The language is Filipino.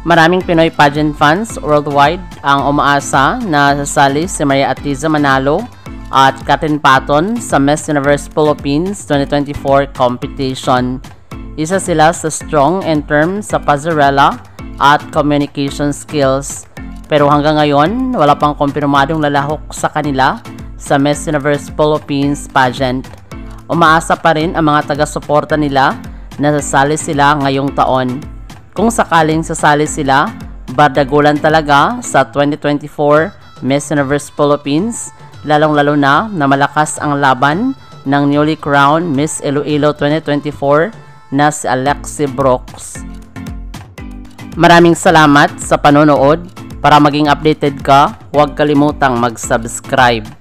Maraming Pinoy pageant fans worldwide ang umaasa na sasali si Maria Atiza Manalo at Katrin Patton sa Miss Universe Philippines 2024 competition. Isa sila sa strong in terms sa passerella at communication skills. Pero hanggang ngayon, wala pang kumpirmadong lalahok sa kanila sa Miss Universe Philippines pageant. Umaasa pa rin ang mga taga-suporta nila na sasali sila ngayong taon. Kung sakaling sasali sila, bardagulan talaga sa 2024 Miss Universe Philippines, lalong-lalo na malakas ang laban ng newly crowned Miss Iloilo 2024 na si Alexi Brooks. Maraming salamat sa panonood. Para maging updated ka, huwag kalimutang mag-subscribe.